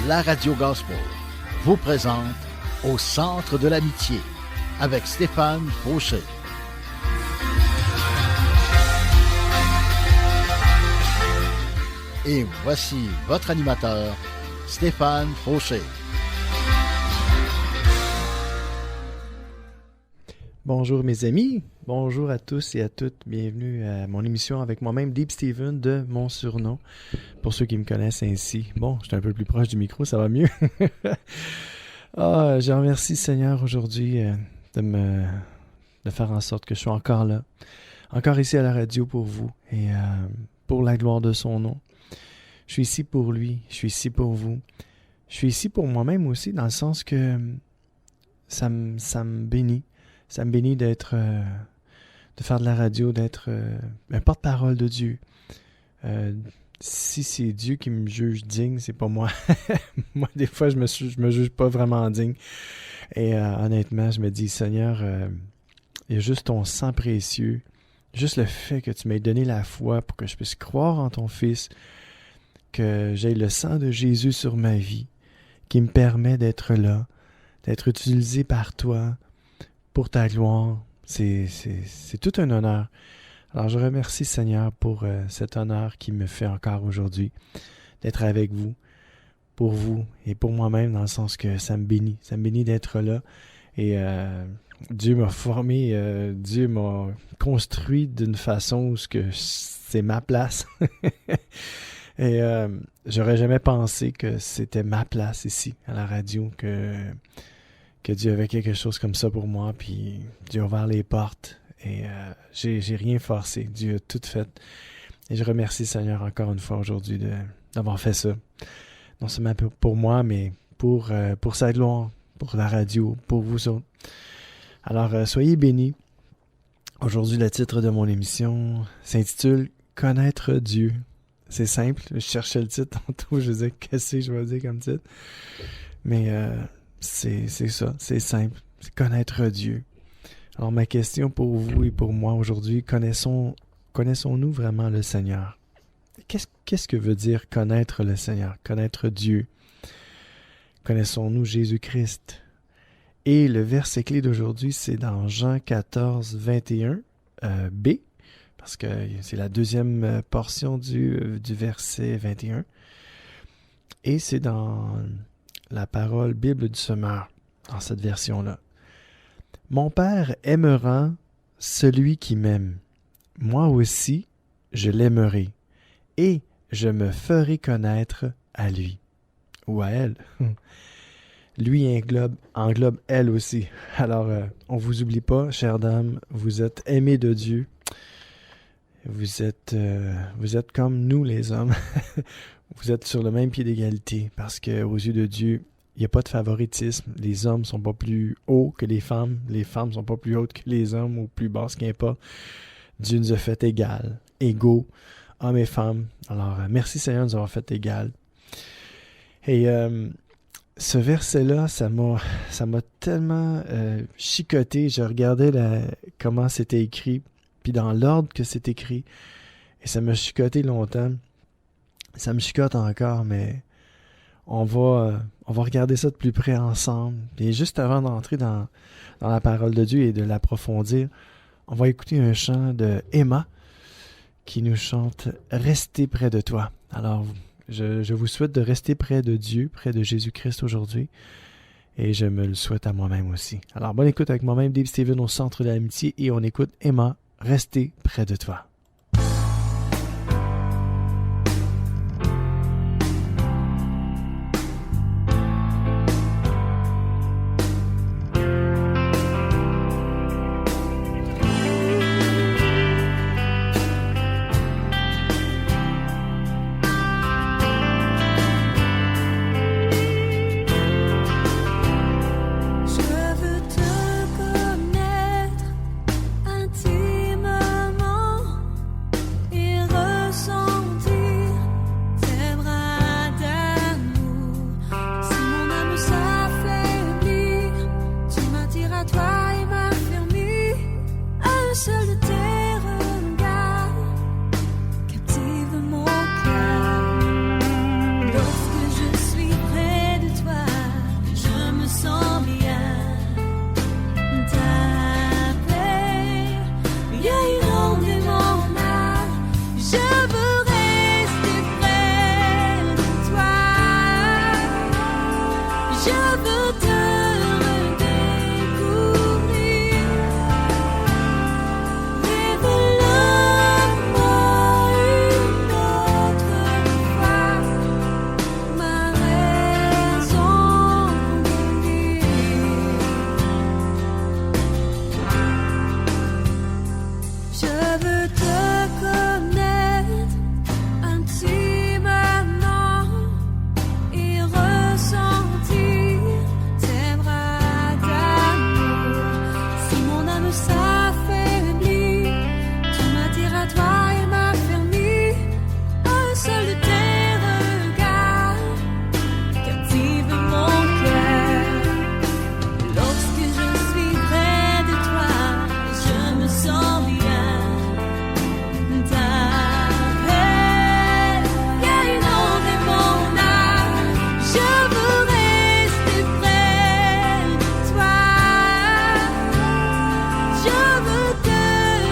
la Radio Gospel vous présente Au centre de l'amitié avec Stéphane Fauché. Et voici votre animateur, Stéphane Fauché. Bonjour mes amis, bonjour à tous et à toutes, bienvenue à mon émission avec moi-même, Deep Steven, de mon surnom, pour ceux qui me connaissent ainsi. Bon, je suis un peu plus proche du micro, ça va mieux. Je remercie Seigneur aujourd'hui de faire en sorte que je sois encore là, encore ici à la radio pour vous et pour la gloire de son nom. Je suis ici pour lui, je suis ici pour vous, je suis ici pour moi-même aussi, dans le sens que ça me bénit. Ça me bénit de faire de la radio, d'être un porte-parole de Dieu. Si c'est Dieu qui me juge digne, c'est pas moi. Moi, des fois, je me juge pas vraiment digne. Et honnêtement, je me dis, Seigneur, il y a juste ton sang précieux, juste le fait que tu m'aies donné la foi pour que je puisse croire en ton Fils, que j'ai le sang de Jésus sur ma vie, qui me permet d'être là, d'être utilisé par toi, pour ta gloire. C'est tout un honneur. Alors je remercie Seigneur pour cet honneur qui me fait encore aujourd'hui d'être avec vous, pour vous et pour moi-même, dans le sens que ça me bénit. Ça me bénit d'être là. Et Dieu m'a formé, Dieu m'a construit d'une façon où c'est ma place. Et j'aurais jamais pensé que c'était ma place ici, à la radio, que Dieu avait quelque chose comme ça pour moi, puis Dieu a ouvert les portes, et j'ai rien forcé. Dieu a tout fait. Et je remercie Seigneur encore une fois aujourd'hui d'avoir fait ça. Non seulement pour moi, mais pour sa gloire, pour la radio, pour vous autres. Alors, soyez bénis. Aujourd'hui, le titre de mon émission s'intitule « Connaître Dieu ». C'est simple, je cherchais le titre tantôt, je disais « Qu'est-ce que je vais dire comme titre? » Mais c'est ça, c'est simple, c'est connaître Dieu. Alors ma question pour vous et pour moi aujourd'hui, connaissons-nous vraiment le Seigneur? Qu'est-ce que veut dire connaître le Seigneur, connaître Dieu? Connaissons-nous Jésus-Christ? Et le verset clé d'aujourd'hui, c'est dans Jean 14, 21, B, parce que c'est la deuxième portion du verset 21. Et c'est dans la parole Bible du Semeur, dans cette version-là. « Mon Père aimera celui qui m'aime. Moi aussi, je l'aimerai, et je me ferai connaître à lui. » Ou à elle. Lui englobe elle aussi. Alors, on ne vous oublie pas, chère dame, vous êtes aimés de Dieu. Vous êtes comme nous, les hommes. Vous êtes sur le même pied d'égalité, parce qu'aux yeux de Dieu, il n'y a pas de favoritisme. Les hommes ne sont pas plus hauts que les femmes ne sont pas plus hautes que les hommes ou plus basses qu'importe. Dieu nous a fait égaux, hommes et femmes. Alors, merci Seigneur de nous avoir fait égales. Et ce verset-là, ça m'a tellement chicoté. Je regardais comment c'était écrit, puis dans l'ordre que c'est écrit, et ça m'a chicoté longtemps. Ça me chicote encore, mais on va regarder ça de plus près ensemble. Et juste avant d'entrer dans la parole de Dieu et de l'approfondir, on va écouter un chant de Emma qui nous chante « Restez près de toi ». Alors, je vous souhaite de rester près de Dieu, près de Jésus-Christ aujourd'hui, et je me le souhaite à moi-même aussi. Alors, bonne écoute avec moi-même, Deep Steven au centre de l'amitié, et on écoute Emma « Restez près de toi ». Je veux te connaître intimement. seul de tes regards captive mon cœur. Lorsque je suis près de toi, je me sens bien. Ta paix gagne en mon âme. Je veux rester près de toi. Je veux te redécouvrir.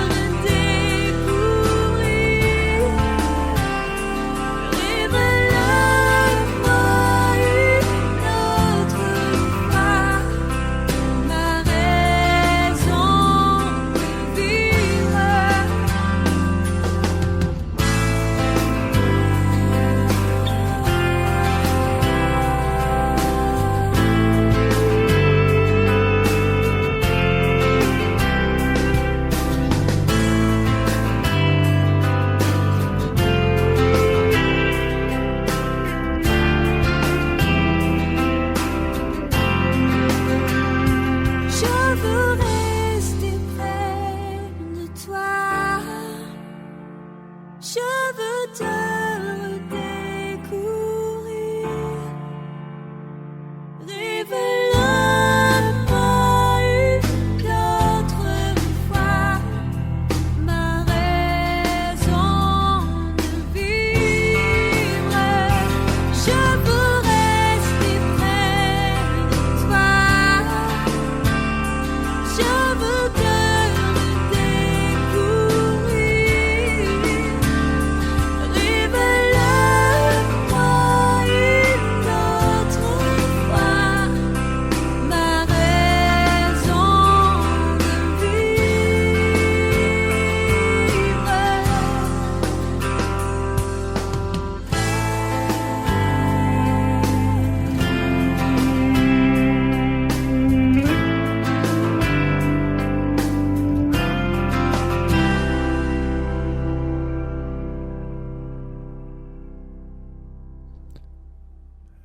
Révèle-moi une autre fois ma raison de vivre. Je veux rester près de toi. Je veux te redécouvrir. Révèle-moi une autre fois ma raison de vivre. Je veux rester près de toi. Je veux te redécouvrir. Révèle-moi une autre fois ma raison de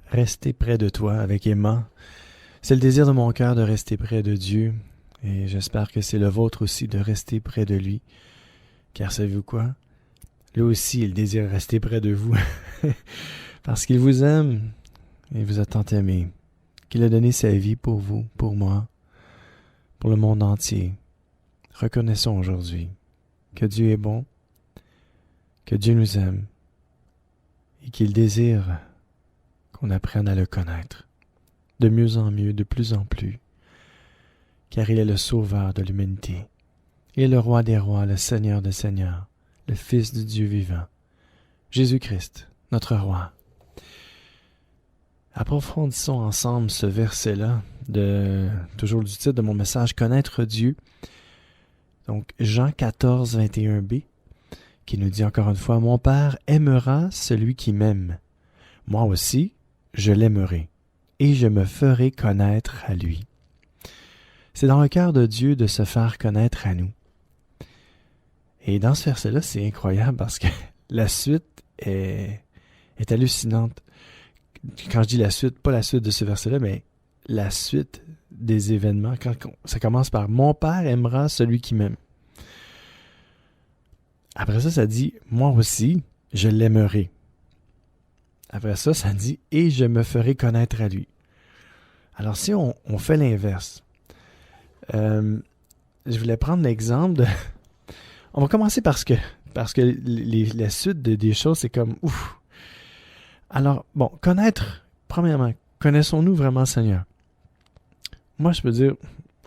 Rester près de toi avec Emma. C'est le désir de mon cœur de rester près de Dieu. Et j'espère que c'est le vôtre aussi de rester près de lui. Car savez-vous quoi? Lui aussi, il désire rester près de vous. Parce qu'il vous aime. Il vous a tant aimé. Qu'il a donné sa vie pour vous, pour moi, pour le monde entier. Reconnaissons aujourd'hui que Dieu est bon, que Dieu nous aime et qu'il désire qu'on apprenne à le connaître de mieux en mieux, de plus en plus, car il est le sauveur de l'humanité. Il est le roi des rois, le seigneur des seigneurs, le Fils du Dieu vivant, Jésus-Christ, notre roi. Approfondissons ensemble ce verset-là, toujours du titre de mon message, Connaître Dieu. Donc, Jean 14, 21b, qui nous dit encore une fois, « Mon Père aimera celui qui m'aime. Moi aussi, je l'aimerai, et je me ferai connaître à lui. » C'est dans le cœur de Dieu de se faire connaître à nous. Et dans ce verset-là, c'est incroyable parce que la suite est hallucinante. Quand je dis la suite, pas la suite de ce verset-là, mais la suite des événements. Ça commence par « Mon Père aimera celui qui m'aime. » Après ça, ça dit « Moi aussi, je l'aimerai. » Après ça, ça dit « Et je me ferai connaître à lui. » Alors, si on fait l'inverse, je voulais prendre l'exemple de... On va commencer parce que la suite des choses, c'est comme ouf. Alors, bon, connaître, premièrement, connaissons-nous vraiment le Seigneur? Moi, je peux dire,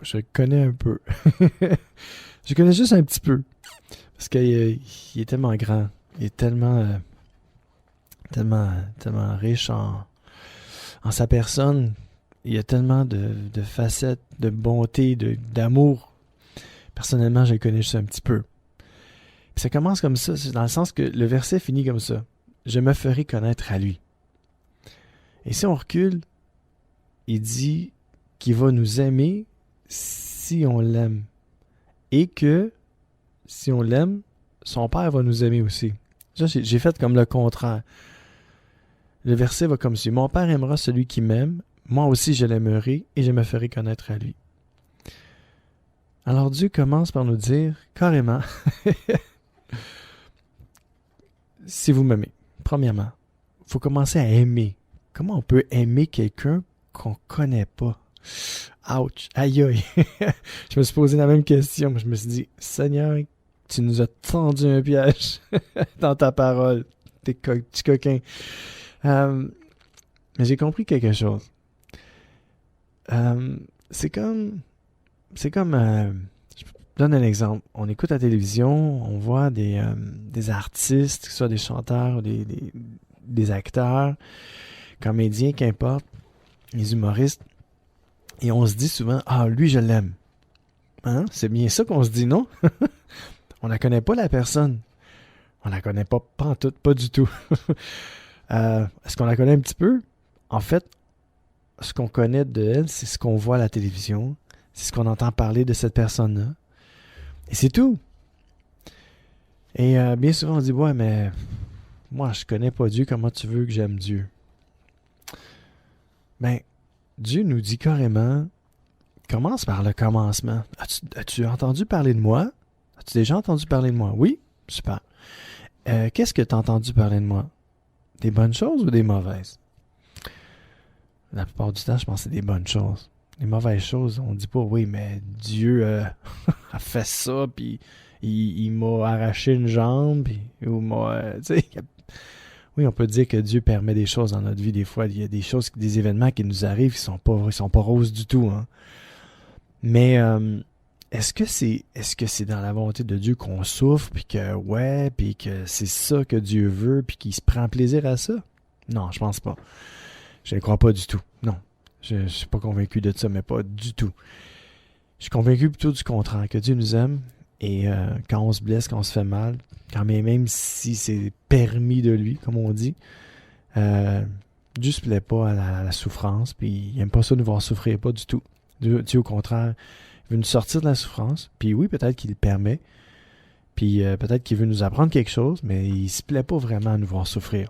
je le connais un peu. Je le connais juste un petit peu. Parce qu'il est tellement grand. Il est tellement riche en sa personne. Il y a tellement de facettes, de bonté, d'amour. Personnellement, je le connais juste un petit peu. Puis ça commence comme ça, c'est dans le sens que le verset finit comme ça. Je me ferai connaître à lui. Et si on recule, il dit qu'il va nous aimer si on l'aime. Et que, si on l'aime, son Père va nous aimer aussi. Ça, j'ai fait comme le contraire. Le verset va comme suit. Mon Père aimera celui qui m'aime. Moi aussi, je l'aimerai et je me ferai connaître à lui. Alors Dieu commence par nous dire, carrément, si vous m'aimez. premièrement, il faut commencer à aimer. Comment on peut aimer quelqu'un qu'on connaît pas? Ouch! Aïe aïe! Je me suis posé la même question. Je me suis dit, Seigneur, tu nous as tendu un piège dans ta parole. T'es petit coquin. Mais j'ai compris quelque chose. C'est comme... je donne un exemple. On écoute la télévision, on voit des artistes, que ce soit des chanteurs ou des acteurs, comédiens, qu'importe, les humoristes, et on se dit souvent, ah, lui, je l'aime. Hein? C'est bien ça qu'on se dit, non? On la connaît pas, la personne. On la connaît pas pantoute, pas du tout. Est-ce qu'on la connaît un petit peu? En fait, ce qu'on connaît d'elle, c'est ce qu'on voit à la télévision, c'est ce qu'on entend parler de cette personne-là. Et c'est tout. Et bien souvent, on dit, ouais, mais moi, je connais pas Dieu, comment tu veux que j'aime Dieu? Ben, Dieu nous dit carrément, commence par le commencement. As-tu entendu parler de moi? As-tu déjà entendu parler de moi? Oui? Super. Qu'est-ce que tu as entendu parler de moi? Des bonnes choses ou des mauvaises? La plupart du temps, je pense que c'est des bonnes choses. Les mauvaises choses, on dit pas, oui, mais Dieu a fait ça, puis il m'a arraché une jambe, puis, ou m'a... tu sais, oui, on peut dire que Dieu permet des choses dans notre vie. Des fois, il y a des choses, des événements qui nous arrivent, ils sont pas roses du tout. Hein. Mais est-ce que c'est dans la volonté de Dieu qu'on souffre, puis que c'est ça que Dieu veut, puis qu'il se prend plaisir à ça? Non, je pense pas. Je ne crois pas du tout. Non. Je ne suis pas convaincu de ça, mais pas du tout. Je suis convaincu plutôt du contraire, que Dieu nous aime, et quand on se blesse, quand on se fait mal, quand même si c'est permis de lui, comme on dit, Dieu se plaît pas à la souffrance, puis il n'aime pas ça nous voir souffrir, pas du tout. Dieu, au contraire, il veut nous sortir de la souffrance, puis oui, peut-être qu'il le permet, puis peut-être qu'il veut nous apprendre quelque chose, mais il se plaît pas vraiment à nous voir souffrir.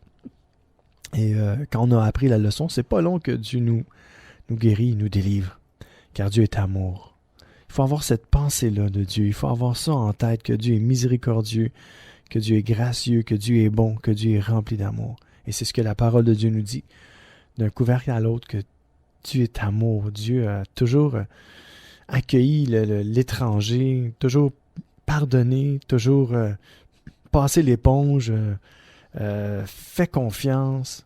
Et quand on a appris la leçon, c'est pas long que Dieu nous guérit, nous délivre, car Dieu est amour. Il faut avoir cette pensée-là de Dieu, il faut avoir ça en tête, que Dieu est miséricordieux, que Dieu est gracieux, que Dieu est bon, que Dieu est rempli d'amour. Et c'est ce que la parole de Dieu nous dit, d'un couvercle à l'autre, que Dieu est amour. Dieu a toujours accueilli l'étranger, toujours pardonné, toujours passé l'éponge, fait confiance.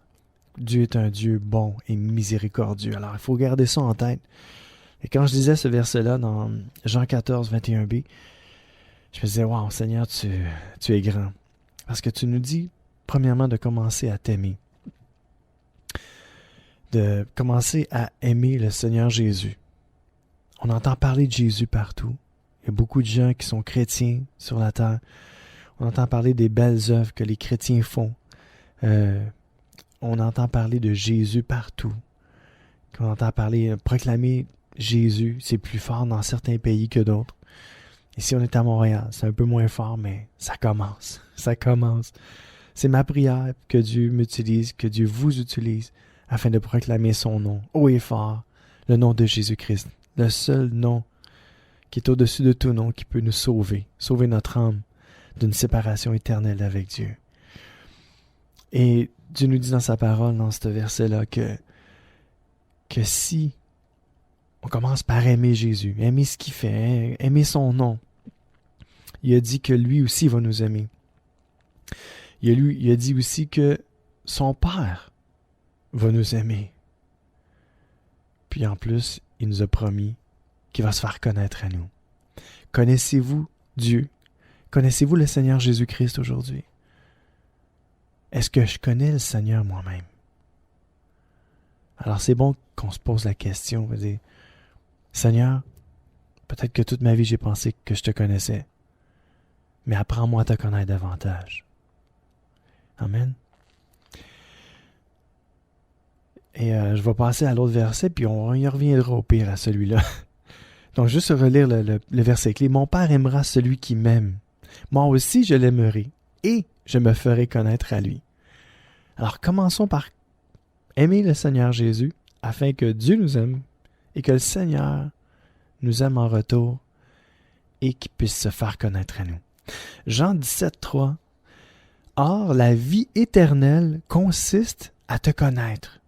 Dieu est un Dieu bon et miséricordieux. Alors, il faut garder ça en tête. Et quand je lisais ce verset-là dans Jean 14, 21b, je me disais, wow, Seigneur, tu es grand. Parce que tu nous dis, premièrement, de commencer à t'aimer. De commencer à aimer le Seigneur Jésus. On entend parler de Jésus partout. Il y a beaucoup de gens qui sont chrétiens sur la terre. On entend parler des belles œuvres que les chrétiens font. On entend parler de Jésus partout. On entend parler, proclamer Jésus, c'est plus fort dans certains pays que d'autres. Ici, on est à Montréal, c'est un peu moins fort, mais ça commence. Ça commence. C'est ma prière que Dieu m'utilise, que Dieu vous utilise, afin de proclamer son nom, haut et fort, le nom de Jésus-Christ, le seul nom qui est au-dessus de tout nom, qui peut nous sauver notre âme d'une séparation éternelle avec Dieu. Et Dieu nous dit dans sa parole, dans ce verset-là, que si on commence par aimer Jésus, aimer ce qu'il fait, aimer son nom, il a dit que lui aussi va nous aimer. Il a dit aussi que son Père va nous aimer. Puis en plus, il nous a promis qu'il va se faire connaître à nous. Connaissez-vous Dieu? Connaissez-vous le Seigneur Jésus-Christ aujourd'hui? Est-ce que je connais le Seigneur moi-même? Alors c'est bon qu'on se pose la question, on va dire, Seigneur, peut-être que toute ma vie j'ai pensé que je te connaissais, mais apprends-moi à te connaître davantage. Amen. Et je vais passer à l'autre verset, puis on y reviendra au pire à celui-là. Donc juste relire le verset clé. Mon Père aimera celui qui m'aime. Moi aussi je l'aimerai, et je me ferai connaître à lui. Alors commençons par aimer le Seigneur Jésus, afin que Dieu nous aime, et que le Seigneur nous aime en retour, et qu'il puisse se faire connaître à nous. Jean 17, 3. Or, la vie éternelle consiste à te connaître,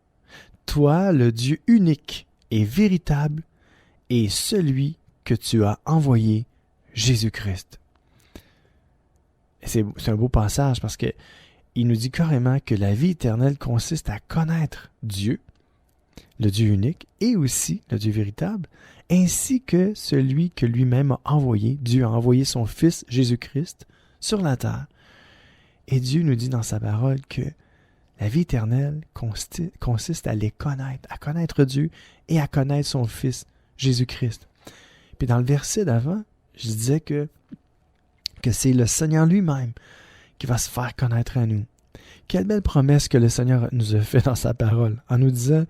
toi, le Dieu unique et véritable, et celui que tu as envoyé, Jésus-Christ. C'est un beau passage parce que il nous dit carrément que la vie éternelle consiste à connaître Dieu, le Dieu unique, et aussi le Dieu véritable, ainsi que celui que lui-même a envoyé. Dieu a envoyé son Fils Jésus-Christ sur la terre. Et Dieu nous dit dans sa parole que la vie éternelle consiste à les connaître, à connaître Dieu et à connaître son Fils Jésus-Christ. Puis dans le verset d'avant, je disais que c'est le Seigneur lui-même qui va se faire connaître à nous. Quelle belle promesse que le Seigneur nous a fait dans sa parole, en nous disant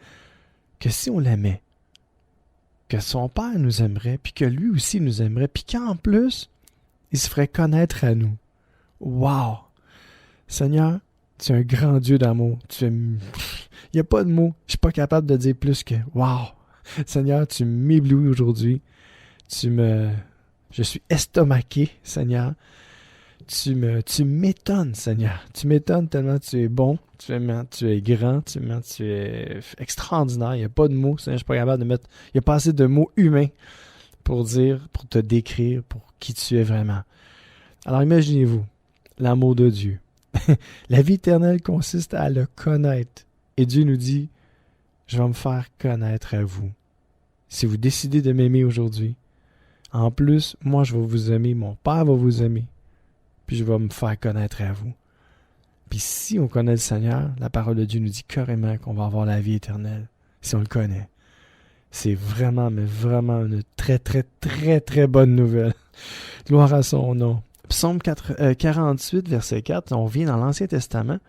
que si on l'aimait, que son Père nous aimerait, puis que lui aussi nous aimerait, puis qu'en plus, il se ferait connaître à nous. Wow! Seigneur, tu es un grand Dieu d'amour. Il n'y a pas de mots. Je ne suis pas capable de dire plus que wow! Seigneur, tu m'éblouis aujourd'hui. Je suis estomaqué, Seigneur. Tu m'étonnes, Seigneur. Tu m'étonnes tellement tu es bon, tu es grand, tu es extraordinaire. Il n'y a pas de mots, Seigneur. Je ne suis pas capable de mettre... Il n'y a pas assez de mots humains pour te décrire, pour qui tu es vraiment. Alors imaginez-vous l'amour de Dieu. La vie éternelle consiste à le connaître. Et Dieu nous dit, je vais me faire connaître à vous. Si vous décidez de m'aimer aujourd'hui, en plus, moi je vais vous aimer, mon Père va vous aimer, puis je vais me faire connaître à vous. Puis si on connaît le Seigneur, la parole de Dieu nous dit carrément qu'on va avoir la vie éternelle, si on le connaît. C'est vraiment, mais vraiment une très, très, très, très bonne nouvelle. Gloire à son nom. Psaume 48, verset 4, on vient dans l'Ancien Testament,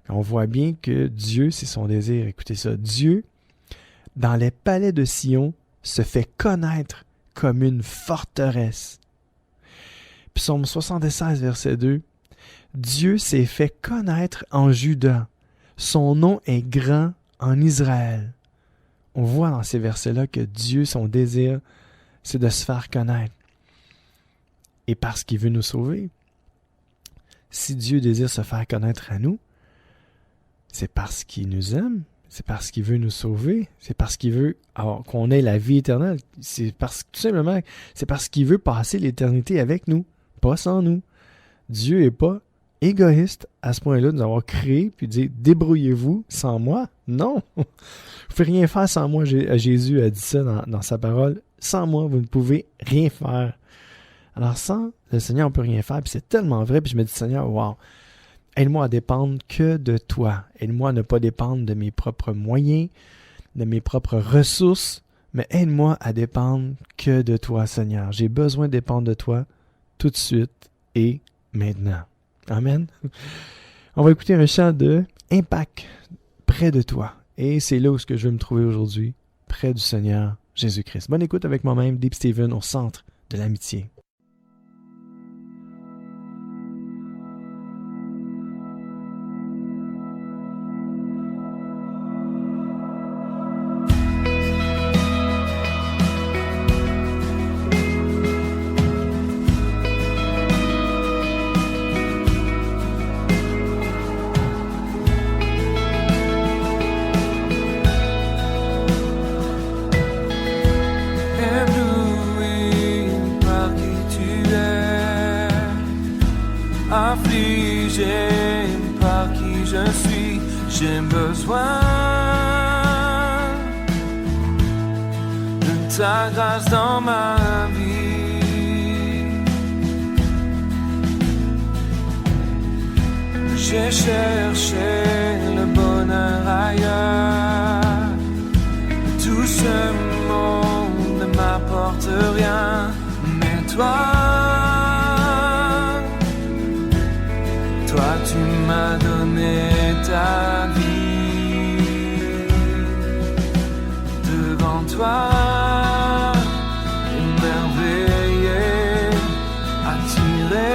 puis on voit bien que Dieu, c'est son désir. Écoutez ça, Dieu, dans les palais de Sion, se fait connaître comme une forteresse. Psaume 76, verset 2, Dieu s'est fait connaître en Juda. Son nom est grand en Israël. On voit dans ces versets-là que Dieu, son désir, c'est de se faire connaître. Et parce qu'il veut nous sauver. Si Dieu désire se faire connaître à nous, c'est parce qu'il nous aime, c'est parce qu'il veut nous sauver, c'est parce qu'il veut qu'on ait la vie éternelle. Tout simplement, c'est parce qu'il veut passer l'éternité avec nous, pas sans nous. Dieu n'est pas égoïste à ce point-là de nous avoir créé puis dire « Débrouillez-vous sans moi ». Non! Vous ne pouvez rien faire sans moi. Jésus a dit ça dans sa parole. Sans moi, vous ne pouvez rien faire. Alors sans le Seigneur, on ne peut rien faire. Puis c'est tellement vrai. Puis je me dis, Seigneur, wow, aide-moi à dépendre que de toi. Aide-moi à ne pas dépendre de mes propres moyens, de mes propres ressources, mais aide-moi à dépendre que de toi, Seigneur. J'ai besoin de dépendre de toi tout de suite et maintenant. Amen. On va écouter un chant de Impact, près de toi. Et c'est là où je veux me trouver aujourd'hui, près du Seigneur Jésus-Christ. Bonne écoute avec moi-même, Deep Steven, au centre de l'amitié. Affligé par qui je suis, j'ai besoin de ta grâce dans ma vie. J'ai cherché le bonheur ailleurs, tout ce monde ne m'apporte rien, mais toi, tu m'as donné ta vie. Devant toi, émerveillé, attiré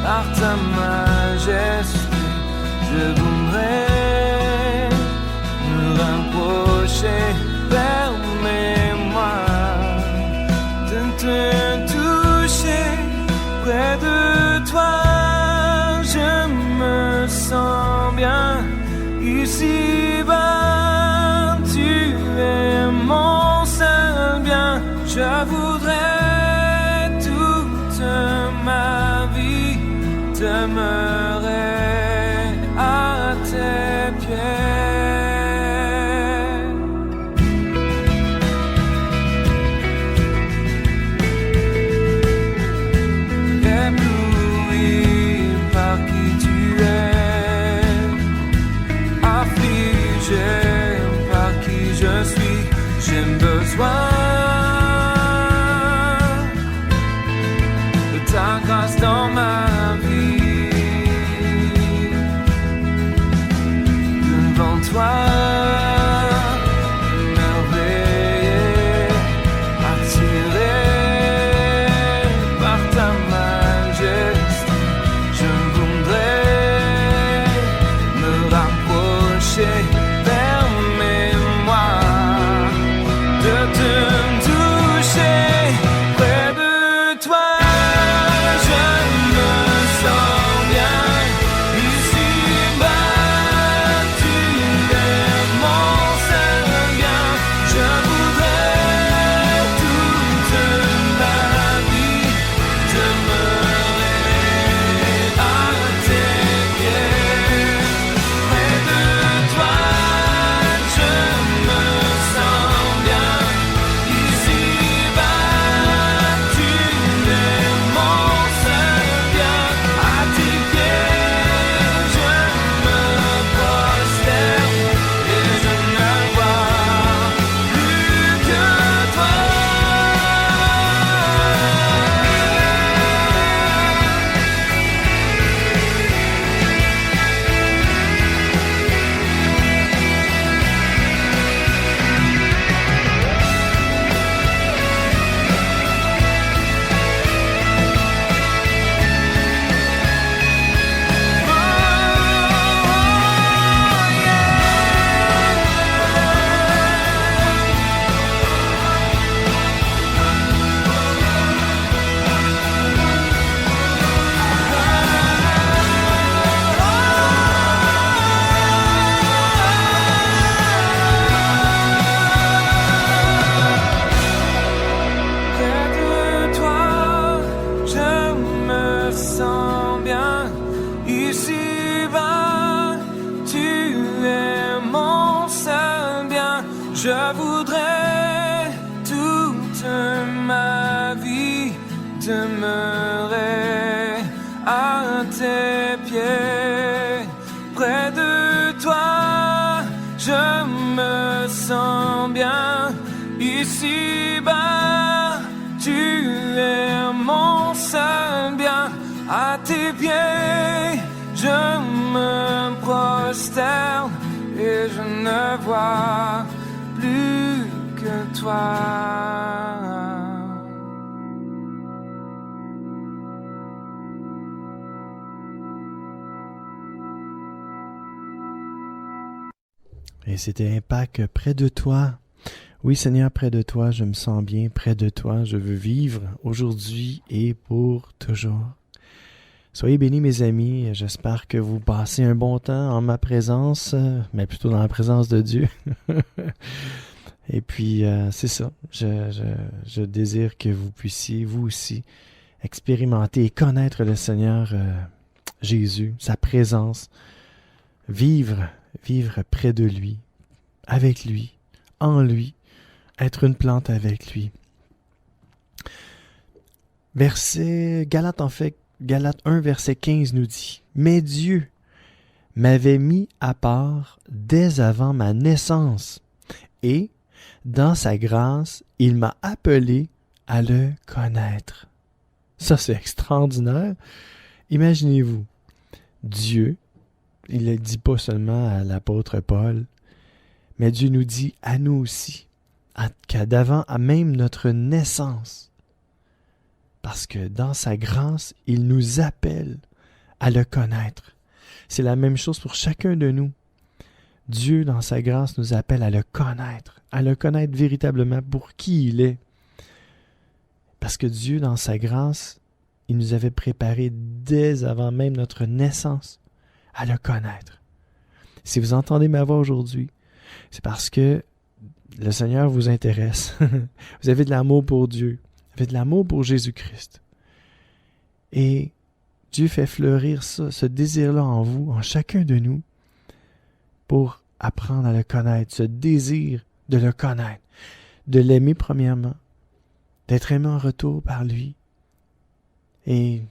par ta majesté, je voudrais me rapprocher. Permets-moi de te toucher près de toi. bien. Ici-bas, tu es mon seul bien. Je voudrais toute ma vie demeurer à tes pieds. J'ai besoin de ta grâce dans ma vie. Devant toi, merveilleux, attiré par ta majesté, je voudrais me rapprocher vers mes mois. De te toucher près de toi, je me sens bien. Ici-bas, tu es mon seul bien. Je voudrais toute ma vie demeurer à tes pieds. Près de toi, je me sens bien. Ici-bas, tu es mon seul bien. À tes pieds, je me prosterne et je ne vois plus que toi. Près de toi, je me sens bien. Ici-bas, tu es mon seul bien. Je voudrais toute ma vie demeurer à tes pieds. Près de toi, je me sens bien. Ici-bas, tu es mon seul bien. À tes pieds, je me prosterne et je ne vois plus que toi. Et c'était Impact, près de toi. Oui, Seigneur, près de toi, je me sens bien. Près de toi, je veux vivre aujourd'hui et pour toujours. Soyez bénis, mes amis. J'espère que vous passez un bon temps en ma présence, mais plutôt dans la présence de Dieu. Et puis, c'est ça. Je désire que vous puissiez, vous aussi, expérimenter et connaître le Seigneur Jésus, sa présence, vivre près de lui, avec lui, en lui, être une plante avec lui. Galates 1, verset 15 nous dit « Mais Dieu m'avait mis à part dès avant ma naissance, et, dans sa grâce, il m'a appelé à le connaître. » Ça, c'est extraordinaire. Imaginez-vous, Dieu, il ne le dit pas seulement à l'apôtre Paul, mais Dieu nous dit à nous aussi, qu'à d'avant, à même notre naissance, parce que dans sa grâce, il nous appelle à le connaître. C'est la même chose pour chacun de nous. Dieu, dans sa grâce, nous appelle à le connaître véritablement pour qui il est. Parce que Dieu, dans sa grâce, il nous avait préparé dès avant même notre naissance à le connaître. Si vous entendez ma voix aujourd'hui, c'est parce que le Seigneur vous intéresse. Vous avez de l'amour pour Dieu. Vous avez de l'amour pour Jésus-Christ. Et Dieu fait fleurir ça, ce désir-là en vous, en chacun de nous, pour apprendre à le connaître, ce désir de le connaître, de l'aimer premièrement, d'être aimé en retour par lui et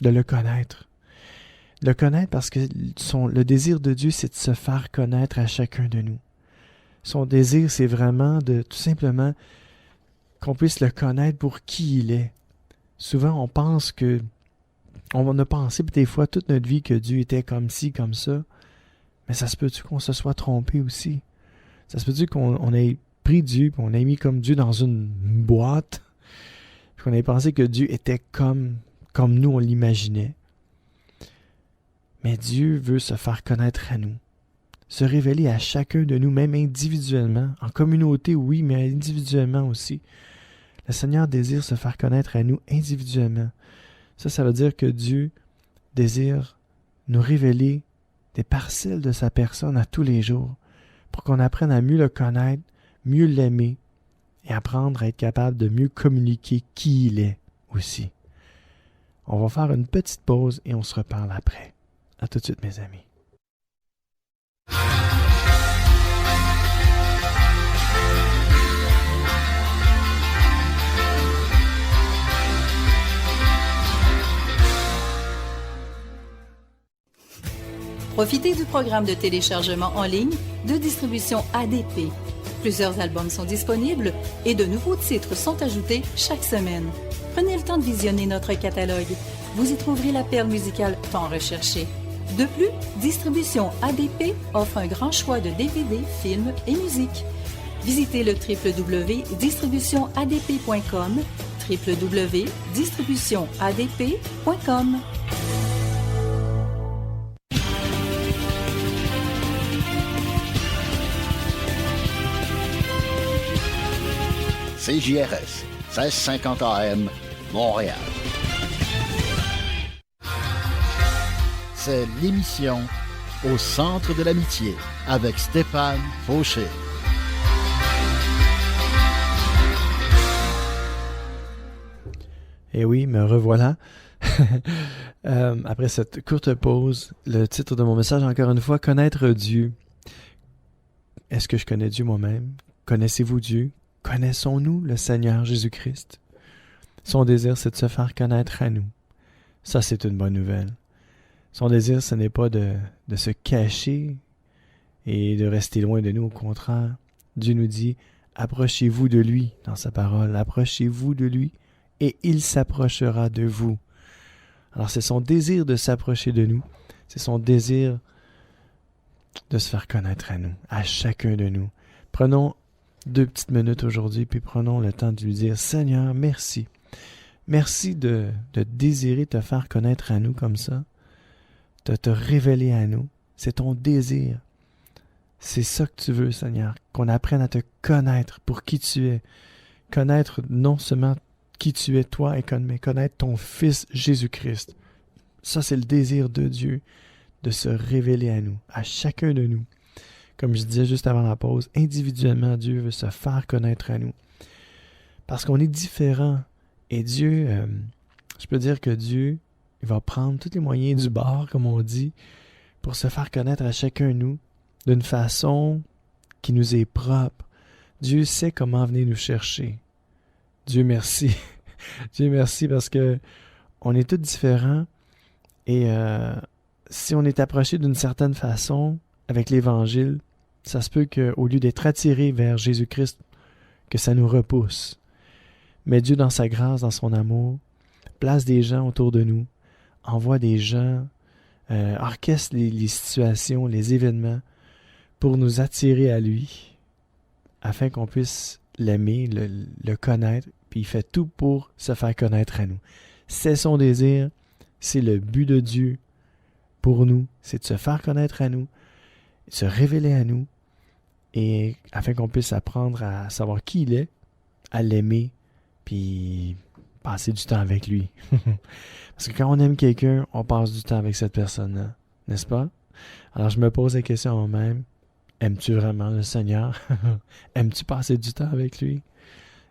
de le connaître. Le connaître parce que le désir de Dieu, c'est de se faire connaître à chacun de nous. Son désir, c'est vraiment de tout simplement qu'on puisse le connaître pour qui il est. Souvent, on pense que, on a pensé des fois toute notre vie que Dieu était comme ci, comme ça, mais ça se peut-tu qu'on se soit trompé aussi? Ça se peut-tu qu'on ait pris Dieu, puis on ait mis comme Dieu dans une boîte, puis qu'on ait pensé que Dieu était comme nous on l'imaginait. Mais Dieu veut se faire connaître à nous, se révéler à chacun de nous, même individuellement, en communauté oui, mais individuellement aussi. Le Seigneur désire se faire connaître à nous individuellement. Ça veut dire que Dieu désire nous révéler des parcelles de sa personne à tous les jours, pour qu'on apprenne à mieux le connaître, mieux l'aimer, et apprendre à être capable de mieux communiquer qui il est aussi. On va faire une petite pause et on se reparle après. À tout de suite, mes amis. Profitez du programme de téléchargement en ligne de distribution ADP. Plusieurs albums sont disponibles et de nouveaux titres sont ajoutés chaque semaine. Prenez le temps de visionner notre catalogue. Vous y trouverez la perle musicale tant recherchée. De plus, Distribution ADP offre un grand choix de DVD, films et musique. Visitez le www.distributionadp.com, www.distributionadp.com. CJRS, 1650 AM, Montréal. C'est l'émission Au centre de l'amitié avec Stéphane Fauché. Et oui, me revoilà. Après cette courte pause, le titre de mon message, encore une fois, connaître Dieu. Est-ce que je connais Dieu moi-même? Connaissez-vous Dieu? Connaissons-nous le Seigneur Jésus-Christ? Son désir, c'est de se faire connaître à nous. Ça, c'est une bonne nouvelle. Son désir, ce n'est pas de se cacher et de rester loin de nous. Au contraire, Dieu nous dit, approchez-vous de lui dans sa parole. Approchez-vous de lui et il s'approchera de vous. Alors, c'est son désir de s'approcher de nous. C'est son désir de se faire connaître à nous, à chacun de nous. Prenons 2 petites minutes aujourd'hui, puis prenons le temps de lui dire, Seigneur, merci. Merci de désirer te faire connaître à nous comme ça, de te révéler à nous. C'est ton désir. C'est ça que tu veux, Seigneur, qu'on apprenne à te connaître pour qui tu es. Connaître non seulement qui tu es, toi, mais connaître ton Fils Jésus-Christ. Ça, c'est le désir de Dieu, de se révéler à nous, à chacun de nous. Comme je disais juste avant la pause, individuellement, Dieu veut se faire connaître à nous. Parce qu'on est différents. Et Dieu, je peux dire que Dieu, il va prendre tous les moyens du bord, comme on dit, pour se faire connaître à chacun de nous d'une façon qui nous est propre. Dieu sait comment venir nous chercher. Dieu merci. Dieu merci parce que on est tous différents et si on est approché d'une certaine façon avec l'Évangile, ça se peut qu'au lieu d'être attiré vers Jésus-Christ, que ça nous repousse. Mais Dieu, dans sa grâce, dans son amour, place des gens autour de nous, envoie des gens, orchestre les situations, les événements, pour nous attirer à lui, afin qu'on puisse l'aimer, le connaître, puis il fait tout pour se faire connaître à nous. C'est son désir, c'est le but de Dieu pour nous, c'est de se faire connaître à nous, de se révéler à nous, et afin qu'on puisse apprendre à savoir qui il est, à l'aimer, puis passer du temps avec lui. Parce que quand on aime quelqu'un, on passe du temps avec cette personne-là, n'est-ce pas? Alors je me pose la question à moi-même, aimes-tu vraiment le Seigneur? Aimes-tu passer du temps avec lui?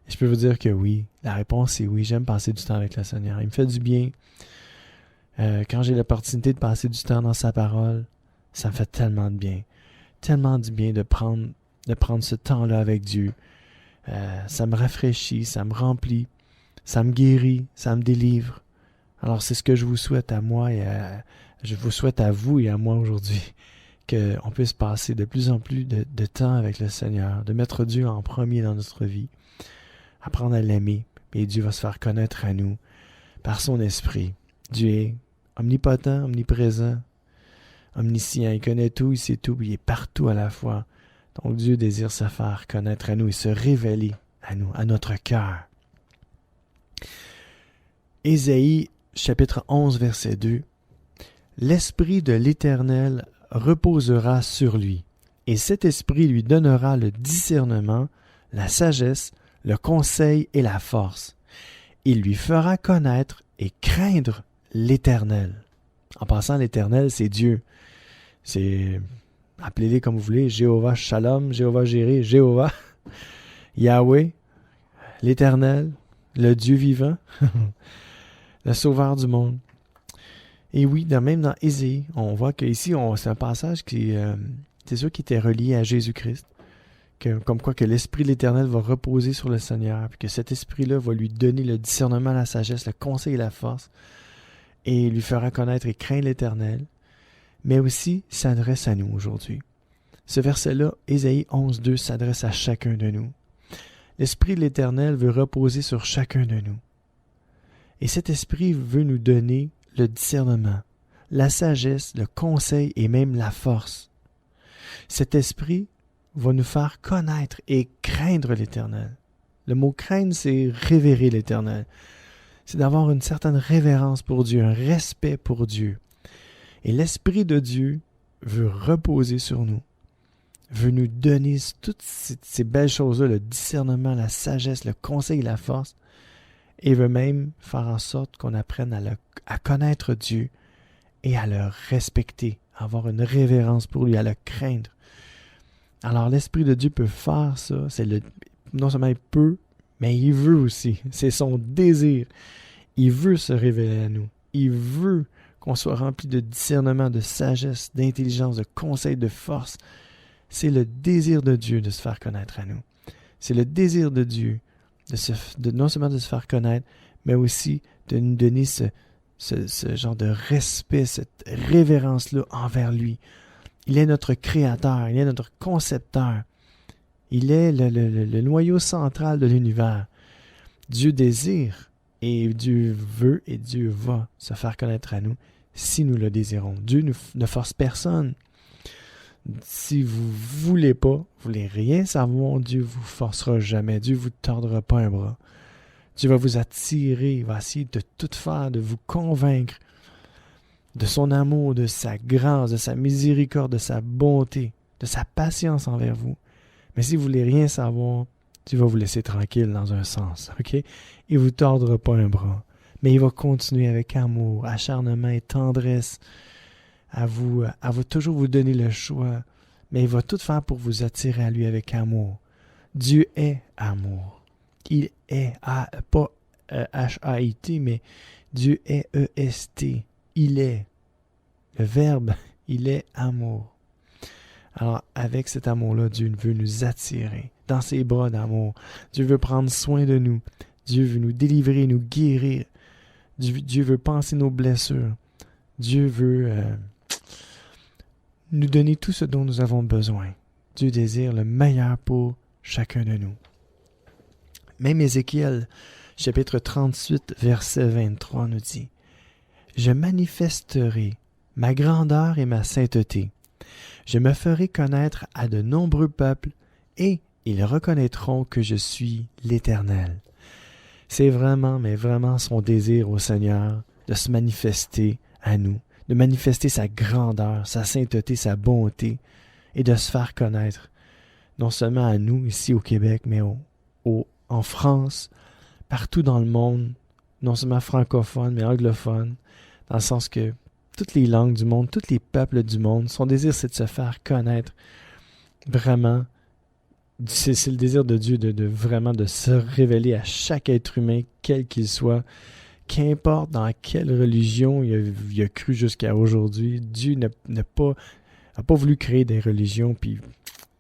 Et je peux vous dire que oui. La réponse est oui, j'aime passer du temps avec le Seigneur. Il me fait du bien. Quand j'ai l'opportunité de passer du temps dans sa parole, ça me fait tellement de bien. Tellement du bien de prendre ce temps-là avec Dieu. Ça me rafraîchit, ça me remplit, ça me guérit, ça me délivre. Alors c'est ce que je vous souhaite à moi et je vous souhaite à vous et à moi aujourd'hui, qu'on puisse passer de plus en plus de temps avec le Seigneur, de mettre Dieu en premier dans notre vie, apprendre à l'aimer, et Dieu va se faire connaître à nous par son esprit. Dieu est omnipotent, omniprésent, omniscient, il connaît tout, il sait tout, il est partout à la fois. Donc Dieu désire se faire connaître à nous et se révéler à nous, à notre cœur. Ésaïe, chapitre 11, verset 2. « L'Esprit de l'Éternel reposera sur lui, et cet Esprit lui donnera le discernement, la sagesse, le conseil et la force. Il lui fera connaître et craindre l'Éternel. » En passant, l'Éternel, c'est Dieu. C'est, appelez-les comme vous voulez, Jéhovah Shalom, Jéhovah Jireh, Jéhovah, Yahweh, l'Éternel, le Dieu vivant, le Sauveur du monde. Et oui, même dans Ésaïe, on voit qu'ici, c'est un passage qui, c'est sûr, qui était relié à Jésus-Christ. Comme quoi que l'Esprit de l'Éternel va reposer sur le Seigneur, puis que cet Esprit-là va lui donner le discernement, la sagesse, le conseil et la force, et lui fera connaître et craindre l'Éternel, mais aussi s'adresse à nous aujourd'hui. Ce verset-là, Ésaïe 11, 2, s'adresse à chacun de nous. L'Esprit de l'Éternel veut reposer sur chacun de nous. Et cet Esprit veut nous donner le discernement, la sagesse, le conseil et même la force. Cet Esprit va nous faire connaître et craindre l'Éternel. Le mot craindre, c'est révérer l'Éternel. C'est d'avoir une certaine révérence pour Dieu, un respect pour Dieu. Et l'Esprit de Dieu veut reposer sur nous, veut nous donner toutes ces belles choses-là, le discernement, la sagesse, le conseil et la force, et veut même faire en sorte qu'on apprenne à connaître Dieu et à le respecter, à avoir une révérence pour lui, à le craindre. Alors l'Esprit de Dieu peut faire ça, non seulement il peut, mais il veut aussi, c'est son désir. Il veut se révéler à nous, il veut qu'on soit rempli de discernement, de sagesse, d'intelligence, de conseil, de force. C'est le désir de Dieu de se faire connaître à nous. C'est le désir de Dieu non seulement de se faire connaître, mais aussi de nous donner ce genre de respect, cette révérence-là envers lui. Il est notre créateur, il est notre concepteur. Il est le noyau central de l'univers. Dieu désire et Dieu veut et Dieu va se faire connaître à nous si nous le désirons. Dieu ne force personne. Si vous voulez pas, vous voulez rien savoir, Dieu vous forcera jamais. Dieu vous tordra pas un bras. Dieu va vous attirer, il va essayer de tout faire, de vous convaincre de son amour, de sa grâce, de sa miséricorde, de sa bonté, de sa patience envers vous. Mais si vous voulez rien savoir, Dieu va vous laisser tranquille dans un sens, ok? Il vous tordra pas un bras, mais il va continuer avec amour, acharnement et tendresse à vous toujours vous donner le choix, mais il va tout faire pour vous attirer à lui avec amour. Dieu est amour. Il est, pas H-A-I-T, mais Dieu est E-S-T. Il est. Le verbe, il est amour. Alors, avec cet amour-là, Dieu veut nous attirer dans ses bras d'amour. Dieu veut prendre soin de nous. Dieu veut nous délivrer, nous guérir. Dieu veut panser nos blessures. Dieu veut nous donner tout ce dont nous avons besoin. Dieu désire le meilleur pour chacun de nous. Même Ézéchiel, chapitre 38, verset 23, nous dit « Je manifesterai ma grandeur et ma sainteté. Je me ferai connaître à de nombreux peuples, et ils reconnaîtront que je suis l'Éternel. » C'est vraiment, mais vraiment son désir au Seigneur de se manifester à nous, de manifester sa grandeur, sa sainteté, sa bonté, et de se faire connaître, non seulement à nous, ici au Québec, mais en France, partout dans le monde, non seulement francophone, mais anglophone, dans le sens que toutes les langues du monde, tous les peuples du monde. Son désir, c'est de se faire connaître vraiment. C'est le désir de Dieu de vraiment de se révéler à chaque être humain, quel qu'il soit. Qu'importe dans quelle religion il a cru jusqu'à aujourd'hui, Dieu n'a pas voulu créer des religions puis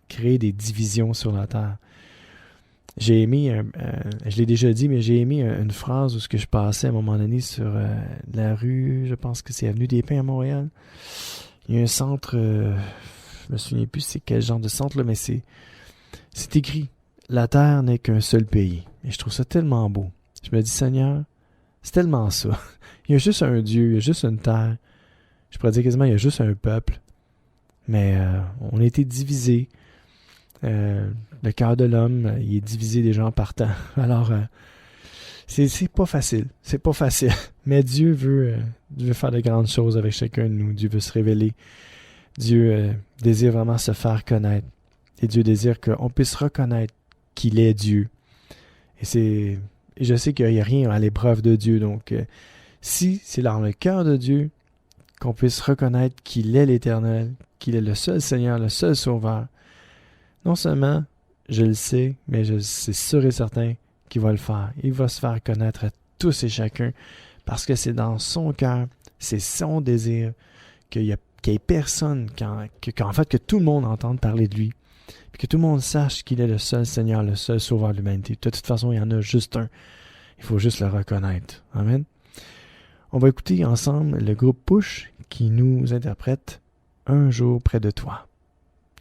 créer des divisions sur la terre. J'ai aimé, je l'ai déjà dit, mais j'ai aimé une phrase où ce que je passais à un moment donné sur la rue, je pense que c'est Avenue des Pins à Montréal. Il y a un centre, je me souviens plus c'est quel genre de centre, là, mais c'est écrit « La terre n'est qu'un seul pays ». Et je trouve ça tellement beau. Je me dis, Seigneur, c'est tellement ça. Il y a juste un Dieu, il y a juste une terre. Je pourrais dire quasiment, il y a juste un peuple. Mais on a été divisés. Le cœur de l'homme, il est divisé déjà en partant. Alors, c'est pas facile. C'est pas facile. Mais Dieu veut faire de grandes choses avec chacun de nous. Dieu veut se révéler. Dieu désire vraiment se faire connaître. Et Dieu désire qu'on puisse reconnaître qu'il est Dieu. Et je sais qu'il n'y a rien à l'épreuve de Dieu. Donc, si c'est dans le cœur de Dieu qu'on puisse reconnaître qu'il est l'Éternel, qu'il est le seul Seigneur, le seul Sauveur, non seulement je le sais, mais c'est sûr et certain qu'il va le faire. Il va se faire connaître à tous et chacun parce que c'est dans son cœur, c'est son désir qu'il y ait personne, qu'en fait que tout le monde entende parler de lui, puis que tout le monde sache qu'il est le seul Seigneur, le seul Sauveur de l'humanité. De toute façon, il y en a juste un. Il faut juste le reconnaître. Amen. On va écouter ensemble le groupe Push qui nous interprète « Un jour près de toi ».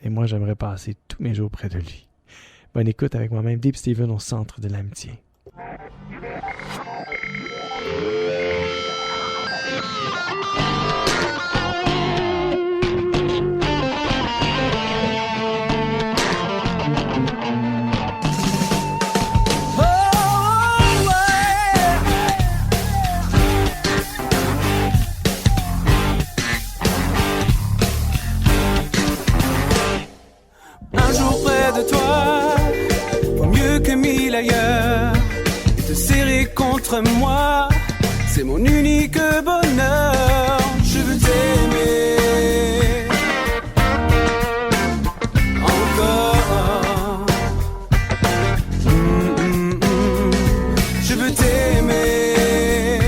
Et moi, j'aimerais passer tous mes jours près de lui. Bonne écoute avec moi-même, Deep Steven au centre de l'amitié. Un jour près de toi, vaut mieux que 1000 ailleurs. Et te serrer contre moi, c'est mon unique bonheur. Je veux t'aimer encore. Je veux t'aimer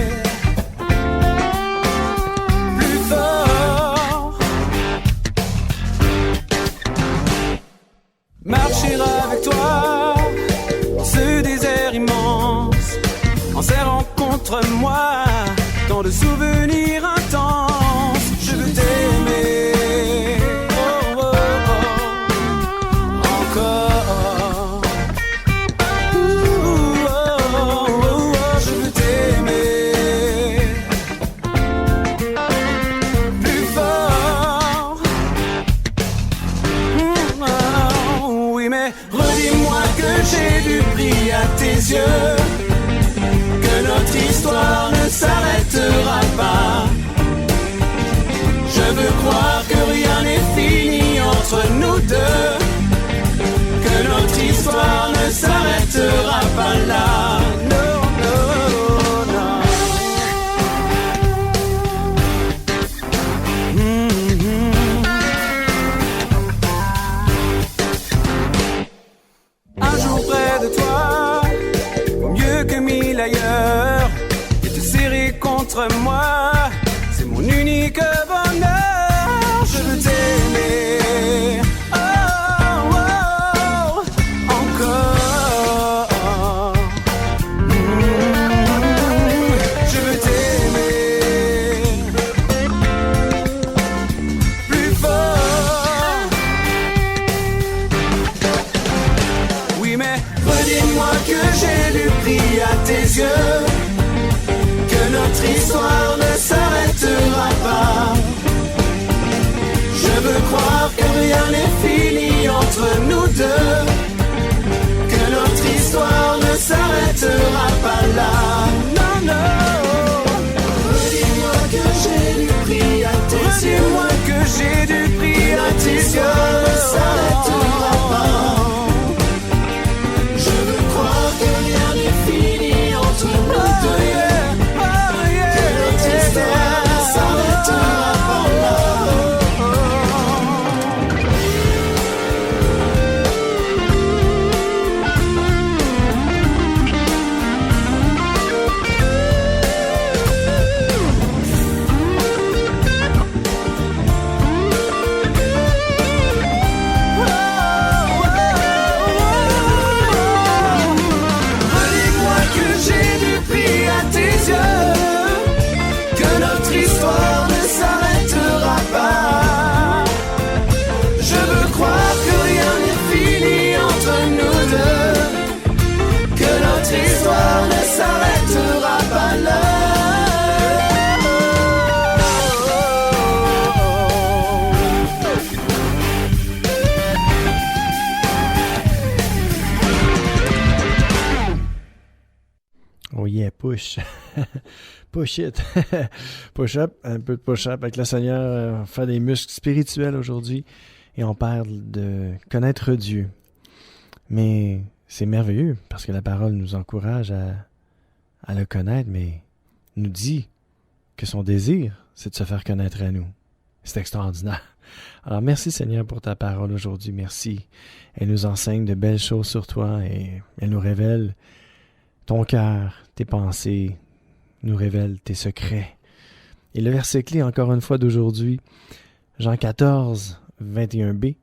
plus fort. Marcher avec toi dans ce désert immense, en serrant contre moi tant de souvenirs intenses. Je veux t'aimer oh, oh, oh, encore. Oh, oh, oh, je veux t'aimer plus fort. Oui, mais redis-moi que j'ai du prix à tes yeux, que notre histoire ne s'arrêtera pas. Je veux croire que rien n'est fini entre nous deux, que notre histoire ne s'arrêtera pas là. Non, non, non. Un jour près de toi, vaut mieux que 1000 ailleurs. Et te serrer contre moi, c'est mon unique bonheur. Je veux t'aimer oh, oh, encore. Je veux t'aimer plus fort. Oui, mais redis-moi que j'ai du prix à tes yeux, que notre histoire ne s'arrêtera pas. Je veux croire que rien n'est fini entre nous deux, que notre histoire ne s'arrêtera pas là. Non, non. Redis-moi que j'ai du prix à tes yeux. Redis-moi que j'ai du prix à tes yeux. Ne s'arrêtera pas. Je veux croire que rien n'est fini entre nous deux, que notre histoire ne s'arrêtera push. Push it. Push-up, un peu de push-up avec le Seigneur. On fait des muscles spirituels aujourd'hui et on parle de connaître Dieu. Mais c'est merveilleux parce que la parole nous encourage à le connaître, mais nous dit que son désir, c'est de se faire connaître à nous. C'est extraordinaire. Alors, merci Seigneur pour ta parole aujourd'hui. Merci. Elle nous enseigne de belles choses sur toi et elle nous révèle ton cœur, tes pensées, nous révèle tes secrets. Et le verset clé, encore une fois, d'aujourd'hui, Jean 14, 21b.